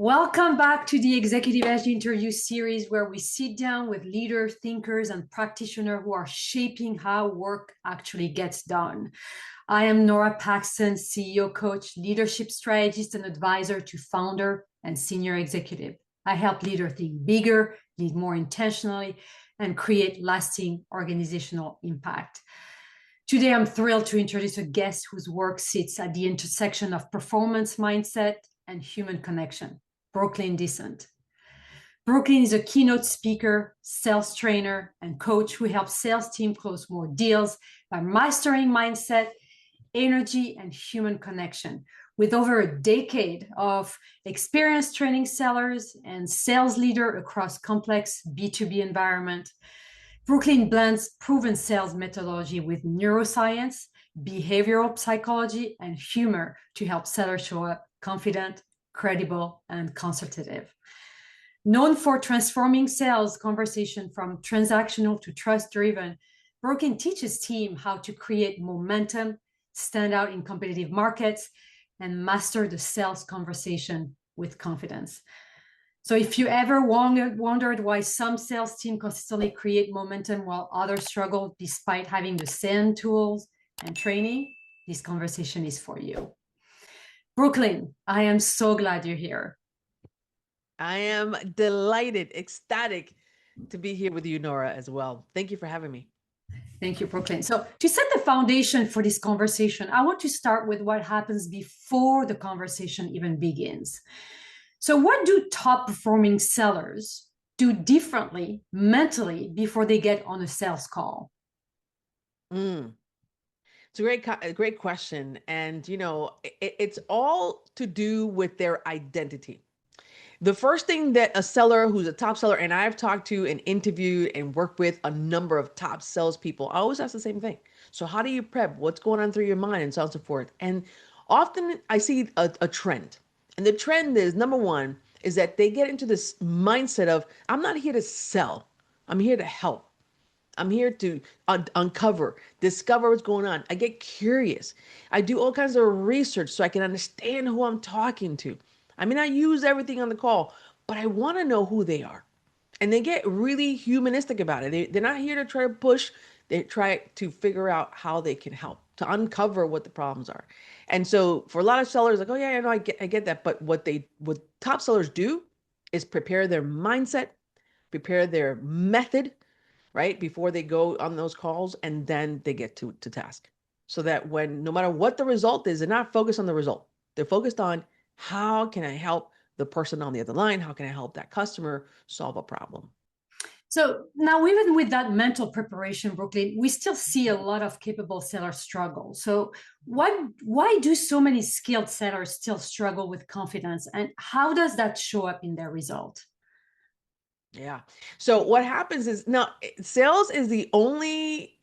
Welcome back to the Executive Edge interview series where we sit down with leaders, thinkers, and practitioners who are shaping how work actually gets done. I am Nora Paxton, CEO coach, leadership strategist, and advisor to founder and senior executive. I help leaders think bigger, lead more intentionally, and create lasting organizational impact. Today, I'm thrilled to introduce a guest whose work sits at the intersection of performance mindset and human connection. Brooklyn Dicent. Brooklyn is a keynote speaker, sales trainer, and coach who helps sales teams close more deals by mastering mindset, energy, and human connection. With over a decade of experience training sellers and sales leaders across complex B2B environment, Brooklyn blends proven sales methodology with neuroscience, behavioral psychology, and humor to help sellers show up confident, credible, and consultative. Known for transforming sales conversation from transactional to trust-driven, Brooklyn teaches teams how to create momentum, stand out in competitive markets, and master the sales conversation with confidence. So if you ever wondered why some sales teams consistently create momentum while others struggle despite having the same tools and training, this conversation is for you. Brooklyn, I am so glad you're here. I am delighted, ecstatic to be here with you, Nora, as well. Thank you for having me. Thank you, Brooklyn. So to set the foundation for this conversation, I want to start with what happens before the conversation even begins. So what do top performing sellers do differently mentally before they get on a sales call? It's a great question. And, it's all to do with their identity. The first thing that a seller who's a top seller, and I've talked to and interviewed and worked with a number of top salespeople, I always ask the same thing. So how do you prep? What's going on through your mind and so on and so forth? And often I see a trend. And the trend is, number one, is that they get into this mindset of, I'm not here to sell. I'm here to help. I'm here to uncover, discover what's going on. I get curious. I do all kinds of research so I can understand who I'm talking to. I mean, I use everything on the call, but I want to know who they are. And they get really humanistic about it. They're not here to try to push. They try to figure out how they can help, to uncover what the problems are. And so for a lot of sellers, like, oh yeah, I know, I get that. But what top sellers do is prepare their mindset, prepare their method, right? Before they go on those calls, and then they get to task. So that when, no matter what the result is, they're not focused on the result. They're focused on, how can I help the person on the other line? How can I help that customer solve a problem? So now, even with that mental preparation, Brooklyn, we still see a lot of capable sellers struggle. So why do so many skilled sellers still struggle with confidence, and how does that show up in their result? Yeah. So what happens is, now sales is the only,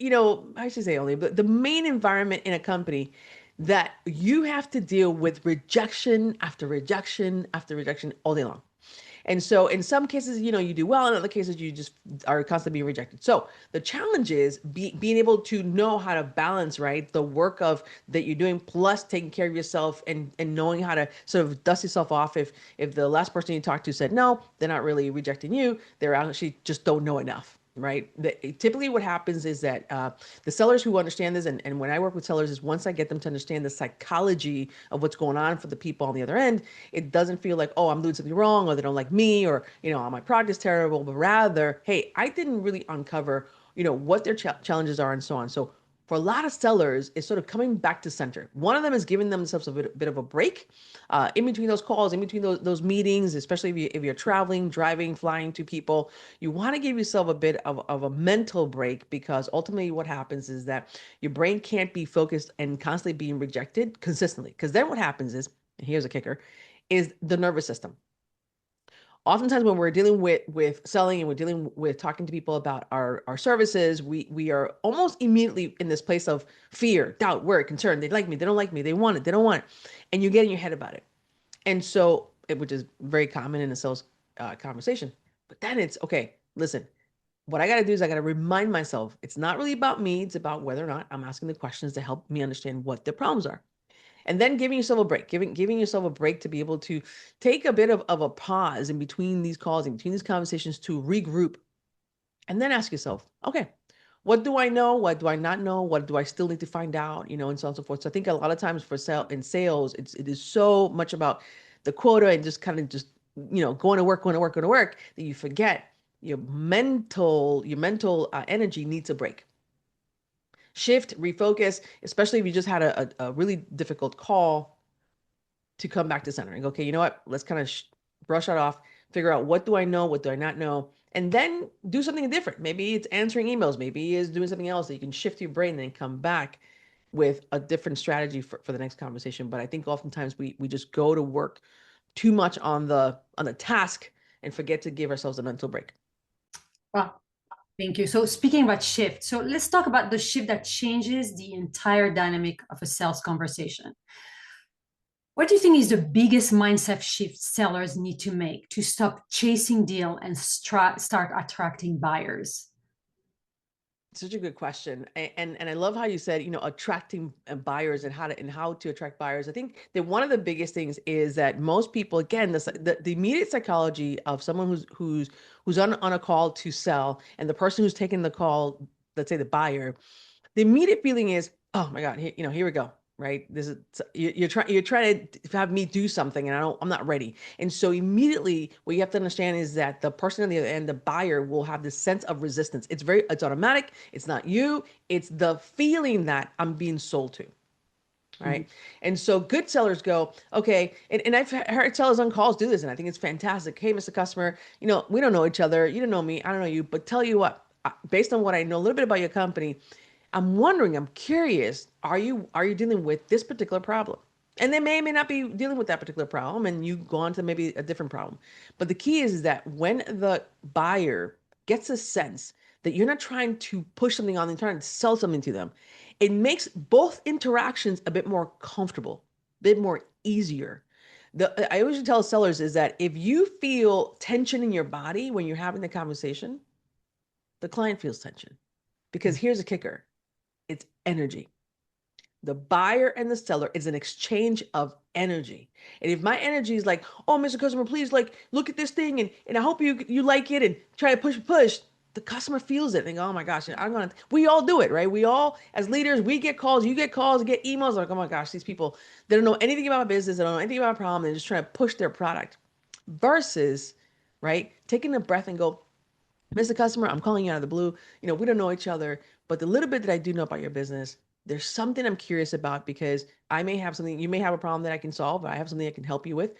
I should say only, but the main environment in a company that you have to deal with rejection after rejection after rejection all day long. And so in some cases, you do well. In other cases, you just are constantly being rejected. So the challenge is being able to know how to balance, right, the work of that you're doing, plus taking care of yourself, and knowing how to sort of dust yourself off if the last person you talked to said no, they're not really rejecting you. They're actually just don't know enough. Right. Typically what happens is that the sellers who understand this, and when I work with sellers, is once I get them to understand the psychology of what's going on for the people on the other end, it doesn't feel like, oh, I'm doing something wrong, or they don't like me, or, oh, my product is terrible, but rather, hey, I didn't really uncover, what their challenges are and so on. So for a lot of sellers, it's sort of coming back to center. One of them is giving themselves a bit of a break in between those calls, in between those meetings, especially if you're traveling, driving, flying to people. You want to give yourself a bit of a mental break, because ultimately what happens is that your brain can't be focused and constantly being rejected consistently. Because then what happens is, and here's a kicker, is the nervous system. Oftentimes when we're dealing with selling, and we're dealing with talking to people about our services, we are almost immediately in this place of fear, doubt, worry, concern. They like me, they don't like me, they want it, they don't want it. And you get in your head about it. And so, which is very common in a sales conversation. But then it's, okay, listen, what I got to do is I got to remind myself, it's not really about me. It's about whether or not I'm asking the questions to help me understand what the problems are. And then giving yourself a break, giving yourself a break to be able to take a bit of a pause in between these calls, in between these conversations to regroup. And then ask yourself, okay, what do I know? What do I not know? What do I still need to find out? And so on and so forth. So I think a lot of times for sales, it is so much about the quota and just kind of just, going to work, going to work, going to work, that you forget your mental energy needs a break. Shift, refocus, especially if you just had a really difficult call, to come back to center and go, okay, you know what? Let's kind of brush that off, figure out what do I know, what do I not know, and then do something different. Maybe it's answering emails, maybe it's doing something else that you can shift your brain and then come back with a different strategy for the next conversation. But I think oftentimes we just go to work too much on the task and forget to give ourselves a mental break. Wow, thank you. So speaking about shift, so let's talk about the shift that changes the entire dynamic of a sales conversation. What do you think is the biggest mindset shift sellers need to make to stop chasing deal and start attracting buyers? Such a good question, and I love how you said, attracting buyers, and how to attract buyers. I think that one of the biggest things is that most people, again, the immediate psychology of someone who's on a call to sell, and the person who's taking the call, let's say the buyer, the immediate feeling is, oh my God, here we go. Right. You're trying to have me do something, and I'm not ready. And so immediately what you have to understand is that the person on the other end, the buyer, will have this sense of resistance. It's automatic. It's not you. It's the feeling that I'm being sold to. Right. And so good sellers go, okay. And I've heard sellers on calls do this, and I think it's fantastic. Hey, Mr. Customer, we don't know each other. You don't know me. I don't know you. But tell you what, based on what I know a little bit about your company, I'm curious, are you dealing with this particular problem? And they may or may not be dealing with that particular problem, and you go on to maybe a different problem. But the key is that when the buyer gets a sense that you're not trying to push something on them, trying to sell something to them, it makes both interactions a bit more comfortable, a bit more easier. I always tell sellers is that if you feel tension in your body when you're having the conversation, the client feels tension. Because here's a kicker. It's energy. The buyer and the seller is an exchange of energy. And if my energy is like, oh, Mr. Customer, please, like, look at this thing, and I hope you like it, and try to push, the customer feels it and go, oh my gosh, we all do it, right? We all, as leaders, we get calls, you get calls, get emails, like, oh my gosh, these people, they don't know anything about my business, they don't know anything about my problem, they're just trying to push their product. Versus, right, taking a breath and go, Mr. Customer, I'm calling you out of the blue. We don't know each other, but the little bit that I do know about your business, there's something I'm curious about, because I may have something, you may have a problem that I can solve. I have something I can help you with.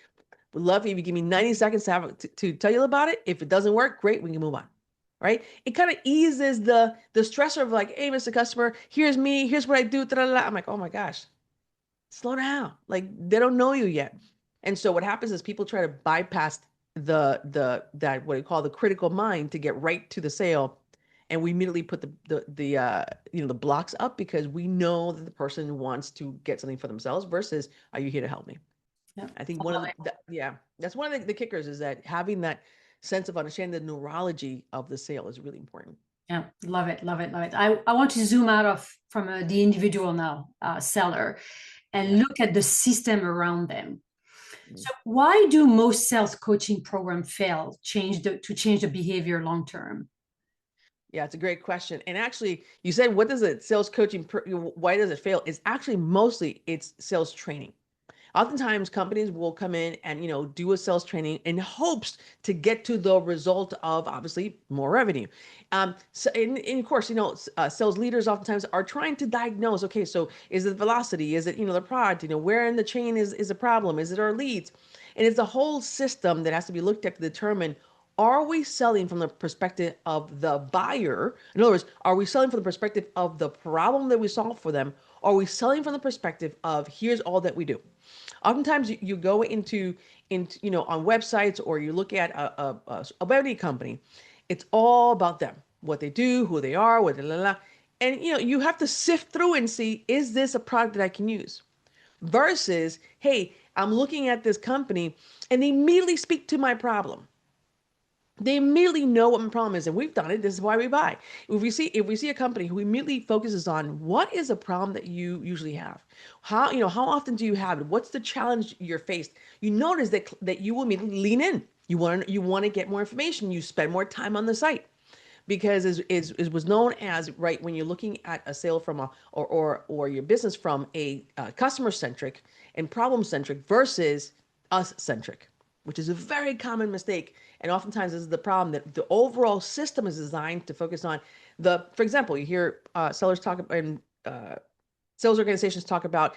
Would love if you give me 90 seconds to tell you about it. If it doesn't work, great, we can move on. Right? It kind of eases the stressor of like, hey, Mr. Customer, here's me, here's what I do. Da, da, da. I'm like, oh my gosh, slow down. Like, they don't know you yet. And so what happens is people try to bypass that what we call the critical mind to get right to the sale. And we immediately put the blocks up, because we know that the person wants to get something for themselves versus, are you here to help me? Yeah. I think that's one of the kickers, is that having that sense of understanding the neurology of the sale is really important. Yeah, love it, love it, love it. I want to zoom out of from the individual now, seller, and Yeah. look at the system around them. Mm. So why do most sales coaching programs fail to change the behavior long term? Yeah, it's a great question. And actually, you said, what does it sales coaching, why does it fail? It's actually mostly it's sales training. Oftentimes companies will come in and, do a sales training in hopes to get to the result of obviously more revenue. So, and of course, sales leaders oftentimes are trying to diagnose, okay, so is it velocity? Is it, the product, where in the chain is a problem? Is it our leads? And it's a whole system that has to be looked at to determine, are we selling from the perspective of the buyer? In other words, are we selling from the perspective of the problem that we solve for them? Or are we selling from the perspective of, here's all that we do? Oftentimes you go into on websites, or you look at a beauty company, it's all about them, what they do, who they are, what blah, blah, blah. And you have to sift through and see, is this a product that I can use? Versus, hey, I'm looking at this company and they immediately speak to my problem. They immediately know what my problem is, and we've done it. This is why we buy. If we see a company who immediately focuses on what is a problem that you usually have, how often do you have it, what's the challenge you're faced, you notice that you will immediately lean in. You want to get more information. You spend more time on the site because is was known as, right, when you're looking at a sale from a or your business from a customer centric and problem centric versus us centric, which is a very common mistake. And oftentimes this is the problem, that the overall system is designed to focus on for example, you hear sellers talk and sales organizations talk about,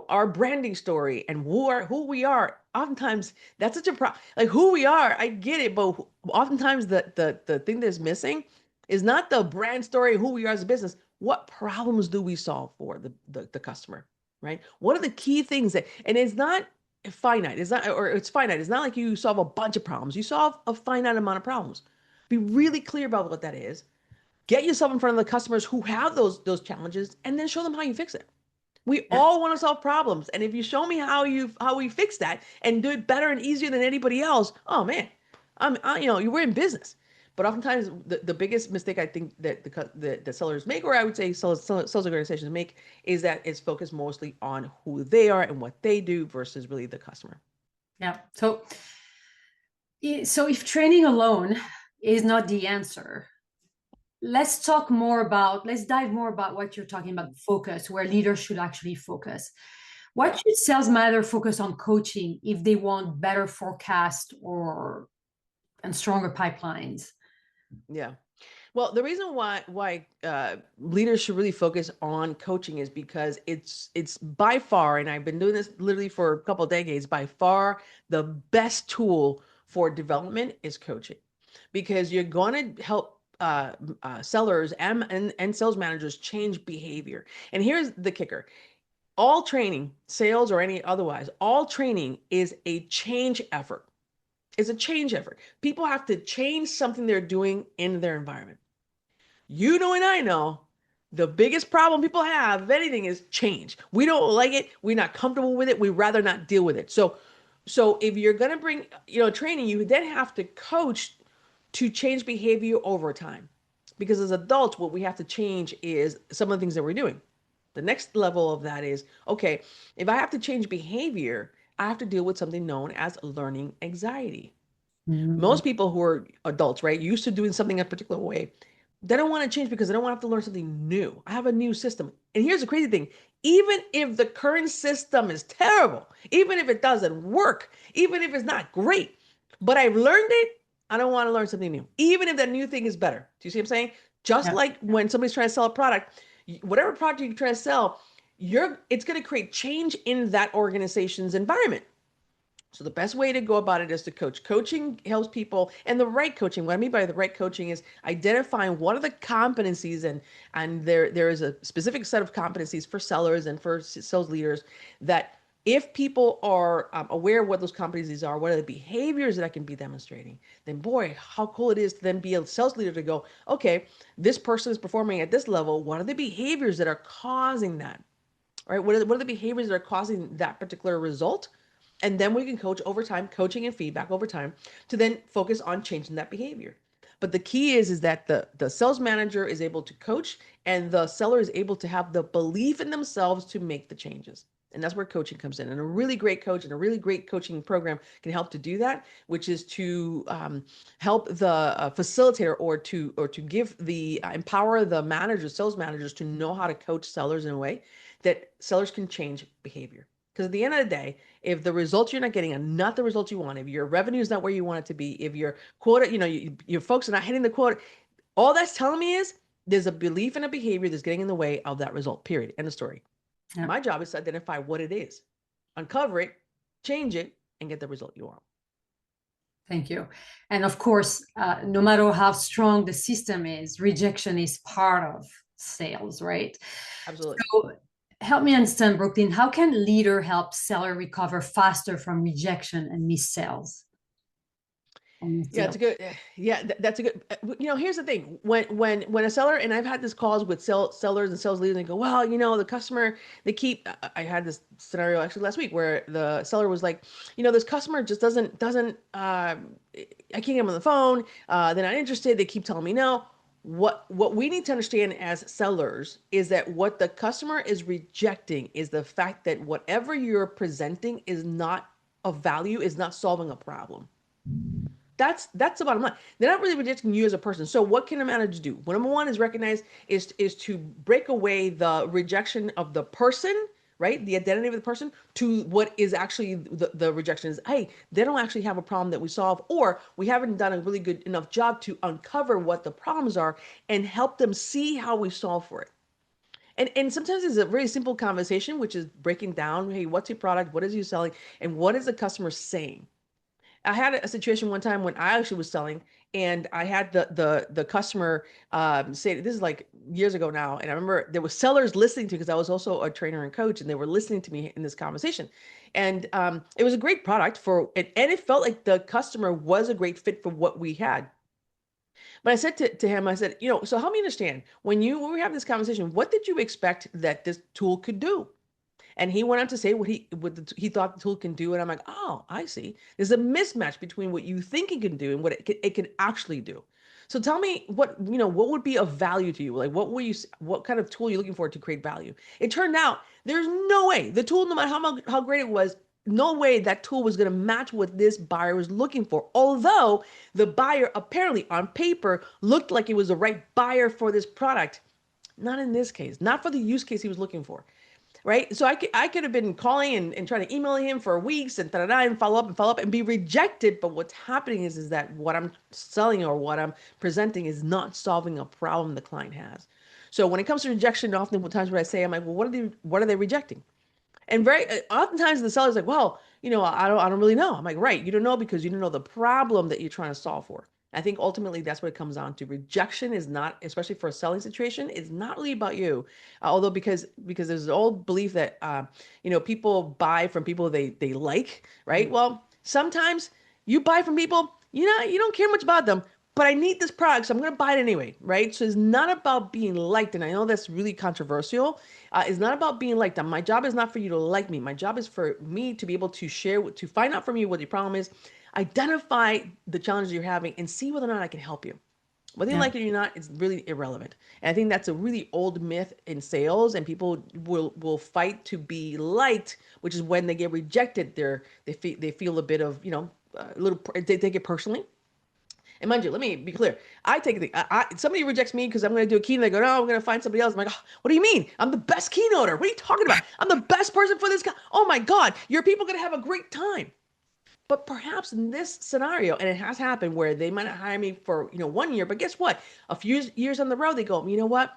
our branding story and who we are. Oftentimes that's such a problem. Like, who we are, I get it, but oftentimes the thing that's missing is not the brand story, who we are as a business. What problems do we solve for the customer, right? What are the key things and it's not finite. It's not, or it's finite. It's not like you solve a bunch of problems. You solve a finite amount of problems. Be really clear about what that is. Get yourself in front of the customers who have those challenges, and then show them how you fix it. We Yeah. all want to solve problems, and if you show me how we fix that and do it better and easier than anybody else, oh man, we're in business. But oftentimes, the biggest mistake I think that the sellers make, or I would say sales organizations make, is that it's focused mostly on who they are and what they do versus really the customer. Yeah. So if training alone is not the answer, let's dive more about what you're talking about, focus, where leaders should actually focus. What Yeah. should sales manager focus on coaching if they want better forecast and stronger pipelines? Yeah. Well, the reason why leaders should really focus on coaching is because it's by far, and I've been doing this literally for a couple of decades, by far the best tool for development is coaching, because you're going to help sellers and sales managers change behavior. And here's the kicker: all training, sales or any otherwise, all training is a change effort. It's a change effort. People have to change something they're doing in their environment. You know, and I know the biggest problem people have, if anything, is change. We don't like it. We're not comfortable with it. We rather not deal with it. So if you're going to bring, training, you then have to coach to change behavior over time. Because as adults, what we have to change is some of the things that we're doing. The next level of that is, okay, if I have to change behavior, I have to deal with something known as learning anxiety. Mhm. Most people who are adults, right, used to doing something a particular way, they don't want to change because they don't want to have to learn something new. I have a new system. And here's the crazy thing: even if the current system is terrible, even if it doesn't work, even if it's not great, but I've learned it, I don't want to learn something new, even if that new thing is better. Do you see what I'm saying? Just Yeah. like when somebody's trying to sell a product, whatever product you're trying to sell, it's going to create change in that organization's environment. So the best way to go about it is to coach. Coaching helps people, and the right coaching. What I mean by the right coaching is identifying what are the competencies, and there is a specific set of competencies for sellers and for sales leaders, that if people are aware of what those competencies are, what are the behaviors that I can be demonstrating, then boy, how cool it is to then be a sales leader to go, okay, this person is performing at this level. What are the behaviors that are causing that? Right? What are the behaviors that are causing that particular result? And then we can coach over time, coaching and feedback over time, to then focus on changing that behavior. But the key is that the sales manager is able to coach, and the seller is able to have the belief in themselves to make the changes. And that's where coaching comes in. And a really great coach and a really great coaching program can help to do that, which is to help the facilitator, or to give the empower the managers, sales managers, to know how to coach sellers in a way that sellers can change behavior. Because at the end of the day, if the results you're not getting are not the results you want, if your revenue is not where you want it to be, if your quota, your folks are not hitting the quota, all that's telling me is there's a belief and a behavior that's getting in the way of that result, period. End of story. Yeah. My job is to identify what it is, uncover it, change it, and get the result you want. Thank you. And of course, no matter how strong the system is, rejection is part of sales, right? Absolutely. So help me understand, Brooklyn, how can leader help seller recover faster from rejection and missed sales? Yeah, it's a good. Yeah, that's a good. Here's the thing. When a seller, and I've had this calls with sellers and sales leaders, and they go, well, the customer, they keep. I had this scenario actually last week where the seller was like, this customer just doesn't. I can't get them on the phone. They're not interested. They keep telling me no. What we need to understand as sellers is that what the customer is rejecting is the fact that whatever you're presenting is not of value, is not solving a problem. That's the bottom line. They're not really rejecting you as a person. So what can a manager do? Well, number one is recognize is to break away the rejection of the person, right? The identity of the person to what is actually the rejection is, hey, they don't actually have a problem that we solve, or we haven't done a really good enough job to uncover what the problems are and help them see how we solve for it. And sometimes it's a very simple conversation, which is breaking down, hey, what's your product? What is you selling? And what is the customer saying? I had a situation one time when I actually was selling, and I had the customer say, this is like years ago now, and I remember there were sellers listening to, because I was also a trainer and coach, and they were listening to me in this conversation, and it was a great product and it felt like the customer was a great fit for what we had. But I said to him, I said, so help me understand, when we have this conversation, what did you expect that this tool could do? And he went on to say he thought the tool can do, and I'm like, oh, I see. There's a mismatch between what you think it can do and what it can actually do. So tell me what would be of value to you? Like what kind of tool are you looking for to create value? It turned out there's no way the tool, no matter how great it was, no way that tool was going to match what this buyer was looking for. Although the buyer apparently on paper looked like it was the right buyer for this product, not in this case, not for the use case he was looking for. Right. So I could have been calling and trying to email him for weeks and and follow up and be rejected. But what's happening is that what I'm selling or what I'm presenting is not solving a problem the client has. So when it comes to rejection, oftentimes what I say, I'm like, well, what are they rejecting? And very oftentimes the seller's like, well, I don't really know. I'm like, right, you don't know because you don't know the problem that you're trying to solve for. I think ultimately that's what it comes down to. Rejection is not, especially for a selling situation, is not really about you. Although because there's an old belief that people buy from people they like, right? Well, sometimes you buy from people you don't care much about them, but I need this product, so I'm going to buy it anyway, right? So it's not about being liked, and I know that's really controversial. It's not about being liked. My job is not for you to like me. My job is for me to be able to share, to find out from you what your problem is, identify the challenges you're having, and see whether or not I can help you. Whether you Yeah. like it or not, it's really irrelevant. And I think that's a really old myth in sales, and people will fight to be liked, which is when they get rejected. They feel a bit of a little, they take it personally. And mind you, let me be clear. I take it. Somebody rejects me because I'm going to do a keynote. They go, no, I'm going to find somebody else. I'm like, oh, what do you mean? I'm the best keynoter. What are you talking about? I'm the best person for this guy. Oh my God, your people going to have a great time. But perhaps in this scenario, and it has happened where they might not hire me for 1 year, but guess what? A few years on the road, they go, you know what?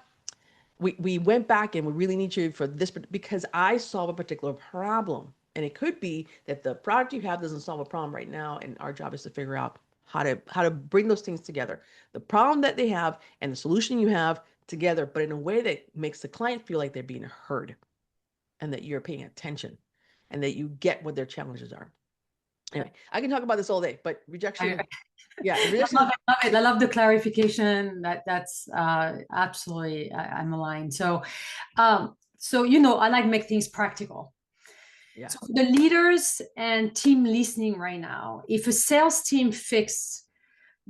We went back and we really need you for this because I solve a particular problem. And it could be that the product you have doesn't solve a problem right now, and our job is to figure out how to bring those things together. The problem that they have and the solution you have together, but in a way that makes the client feel like they're being heard and that you're paying attention and that you get what their challenges are. Anyway, I can talk about this all day, but rejection, I yeah, rejection. love it, love it. I love the clarification. That's absolutely I'm aligned. So I like make things practical. Yeah. So for the leaders and team listening right now, if a sales team fixed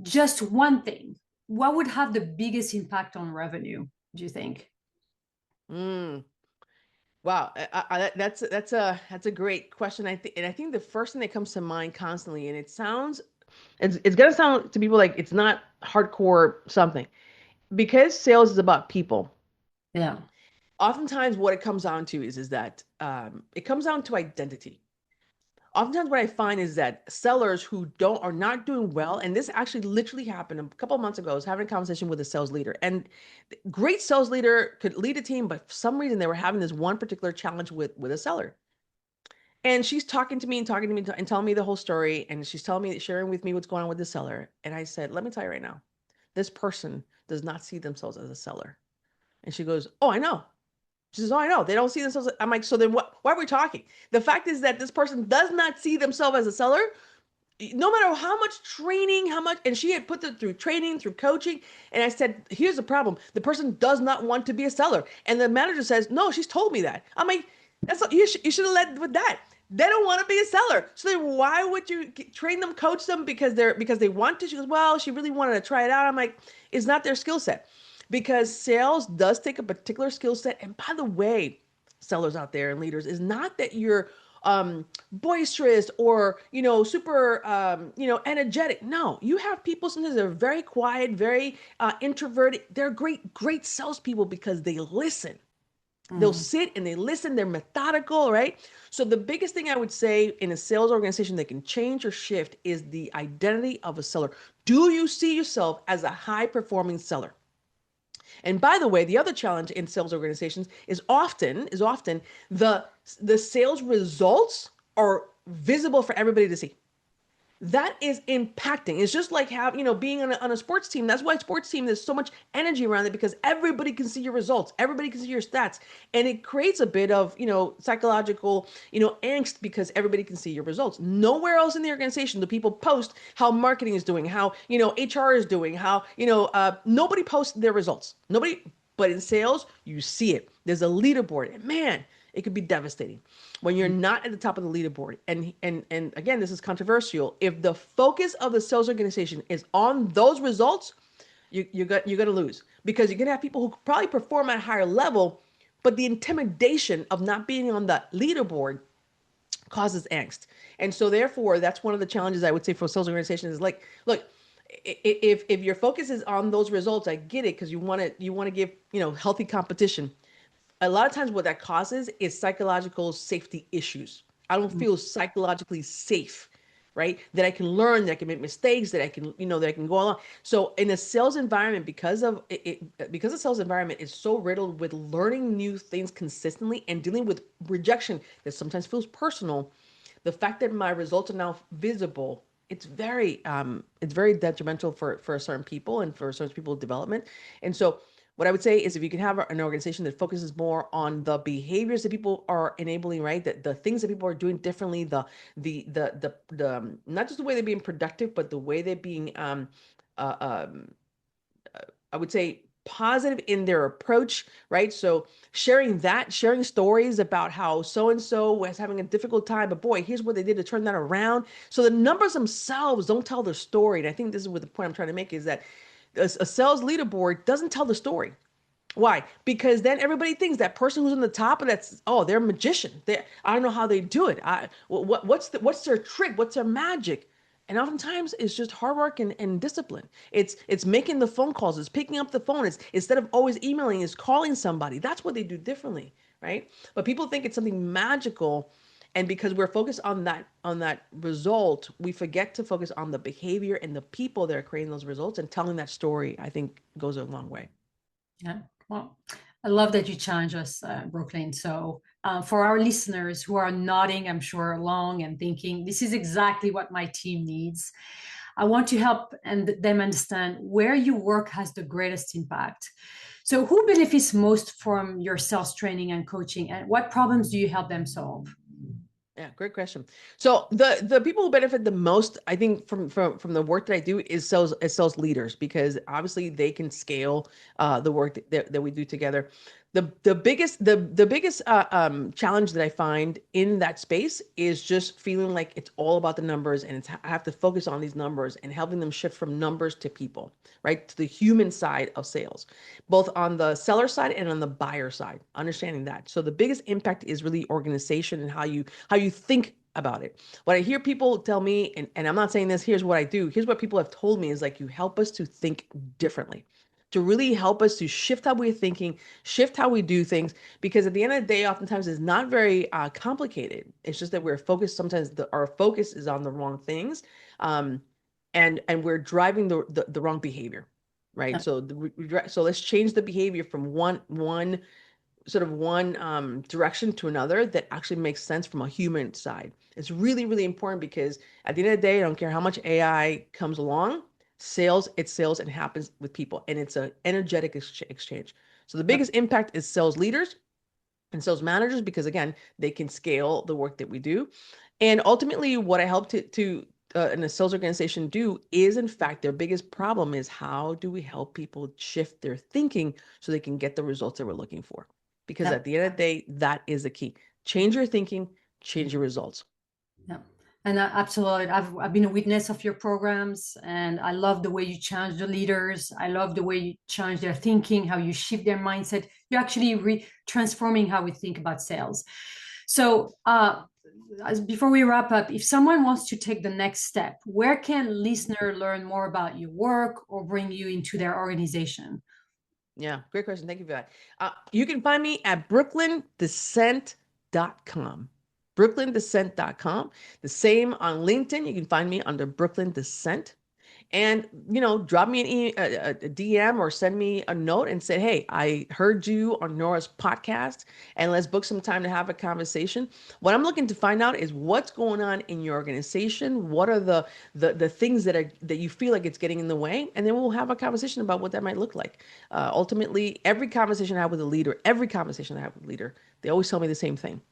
just one thing, what would have the biggest impact on revenue, do you think? Mm. Wow, that's a great question. I think the first thing that comes to mind constantly, and it's gonna sound to people like it's not hardcore something because sales is about people. Yeah. Oftentimes, what it comes down to is that it comes down to identity. Oftentimes what I find is that sellers who don't are not doing well, and this actually literally happened a couple of months ago. I was having a conversation with a sales leader, and great sales leader could lead a team, but for some reason they were having this one particular challenge with a seller. And she's talking to me and talking to me and telling me the whole story, and she's telling me, sharing with me what's going on with the seller. And I said, let me tell you right now, this person does not see themselves as a seller. And she goes, oh, I know. She says, oh, I know. They don't see themselves. I'm like, so then why are we talking? The fact is that this person does not see themselves as a seller. no matter how much training, and she had put it through training, through coaching. And I said, here's the problem. The person does not want to be a seller. And the manager says, no, she's told me that. I'm like, you should have led with that. They don't want to be a seller. So then why would you train them, coach them because they want to? She goes, well, she really wanted to try it out. I'm like, it's not their skill set, because sales does take a particular skill set. And by the way, sellers out there and leaders, is not that you're boisterous or super energetic. No, you have people sometimes that are very quiet, very introverted. They're great salespeople because they listen. They'll sit and they listen. They're methodical, right? So the biggest thing I would say in a sales organization that can change or shift is the identity of a seller. Do you see yourself as a high performing seller? And by the way, the other challenge in sales organizations is often the sales results are visible for everybody to see. That is impacting. It's just like being on a sports team. That's why sports team, there's so much energy around it, because everybody can see your results. Everybody can see your stats. And it creates a bit of, psychological, angst, because everybody can see your results. Nowhere else in the organization do people post how marketing is doing, how, HR is doing, how, nobody posts their results. Nobody, but in sales, you see it. There's a leaderboard, and man, it could be devastating when you're not at the top of the leaderboard. And again, this is controversial. If the focus of the sales organization is on those results, you're going to lose, because you're going to have people who probably perform at a higher level, but the intimidation of not being on the leaderboard causes angst. And so therefore, that's one of the challenges I would say for sales organizations is like, look, if your focus is on those results, I get it, because you want to give, healthy competition. A lot of times what that causes is psychological safety issues. I don't feel psychologically safe, right? That I can learn, that I can make mistakes, that I can, that I can go along. So in a sales environment, because the sales environment is so riddled with learning new things consistently and dealing with rejection that sometimes feels personal, the fact that my results are now visible, it's very detrimental for certain people and for certain people's development. And so what I would say is, if you can have an organization that focuses more on the behaviors that people are enabling, right? That the things that people are doing differently, the not just the way they're being productive, but the way they're being, uh, um, I would say, positive in their approach, right? So sharing stories about how so-and-so was having a difficult time, but boy, here's what they did to turn that around. So the numbers themselves don't tell the story. And I think this is what the point I'm trying to make is that a sales leaderboard doesn't tell the story. Why? Because then everybody thinks that person who's on the top of they're a magician. I don't know how they do it. What's their trick? What's their magic? And oftentimes it's just hard work and discipline. It's making the phone calls. It's picking up the phone. It's instead of always emailing, it's calling somebody. That's what they do differently, right? But people think it's something magical. And because we're focused on that result, we forget to focus on the behavior and the people that are creating those results, and telling that story, I think, goes a long way. Yeah, well, I love that you challenge us, Brooklyn. So for our listeners who are nodding, I'm sure, along and thinking, this is exactly what my team needs, I want to help them understand where your work has the greatest impact. So who benefits most from your sales training and coaching, and what problems do you help them solve? Yeah, great question. So the people who benefit the most, I think, from the work that I do is sales leaders, because obviously they can scale the work that we do together. The biggest challenge that I find in that space is just feeling like it's all about the numbers, and I have to focus on these numbers and helping them shift from numbers to people, right? To the human side of sales, both on the seller side and on the buyer side, understanding that. So the biggest impact is really organization and how you think about it. What I hear people tell me, and I'm not saying this, here's what I do. Here's what people have told me is like, you help us to think differently, to really help us to shift how we're thinking, shift how we do things. Because at the end of the day, oftentimes it's not very complicated. It's just that we're focused. Sometimes our focus is on the wrong things. And we're driving the wrong behavior, right? So so let's change the behavior from one direction to another that actually makes sense from a human side. It's really, really important, because at the end of the day, I don't care how much AI comes along, it's sales, and happens with people, and it's an energetic exchange. So the biggest impact is sales leaders and sales managers, because again, they can scale the work that we do. And ultimately what I help to in a sales organization do is, in fact, their biggest problem is how do we help people shift their thinking so they can get the results that we're looking for? Because at the end of the day, that is the key. Change your thinking, change your results. Yeah. And absolutely, I've been a witness of your programs, and I love the way you challenge the leaders. I love the way you challenge their thinking, how you shift their mindset. You're actually transforming how we think about sales. So before we wrap up, if someone wants to take the next step, where can listener learn more about your work or bring you into their organization? Yeah, great question. Thank you for that. You can find me at brooklyndecent.com. brooklyndecent.com. The same on LinkedIn. You can find me under Brooklyn Dicent. And, drop me a DM or send me a note and say, hey, I heard you on Nora's podcast and let's book some time to have a conversation. What I'm looking to find out is what's going on in your organization. What are the things that you feel like it's getting in the way? And then we'll have a conversation about what that might look like. Ultimately, every conversation I have with a leader, they always tell me the same thing.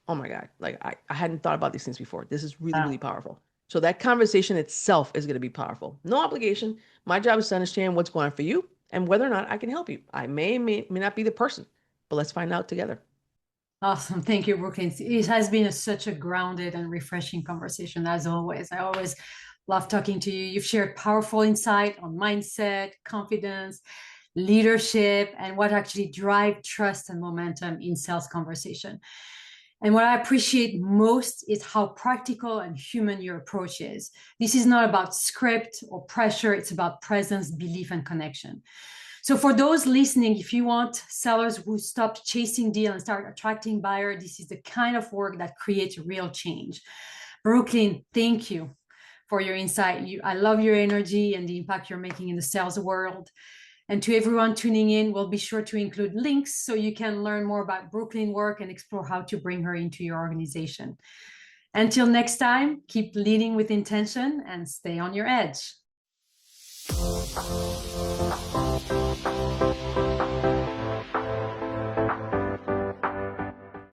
Oh my God, like I hadn't thought about these things before. This is really, really powerful. So that conversation itself is going to be powerful. No obligation. My job is to understand what's going on for you and whether or not I can help you. I may not be the person, but let's find out together. Awesome. Thank you, Brooklyn. It has been such a grounded and refreshing conversation, as always. I always love talking to you. You've shared powerful insight on mindset, confidence, leadership, and what actually drive trust and momentum in sales conversation. And what I appreciate most is how practical and human your approach is. This is not about script or pressure. It's about presence, belief, and connection. So for those listening, if you want sellers who stop chasing deals and start attracting buyers, this is the kind of work that creates real change. Brooklyn, thank you for your insight. I love your energy and the impact you're making in the sales world. And to everyone tuning in, we'll be sure to include links so you can learn more about Brooklyn work and explore how to bring her into your organization. Until next time, keep leading with intention and stay on your edge.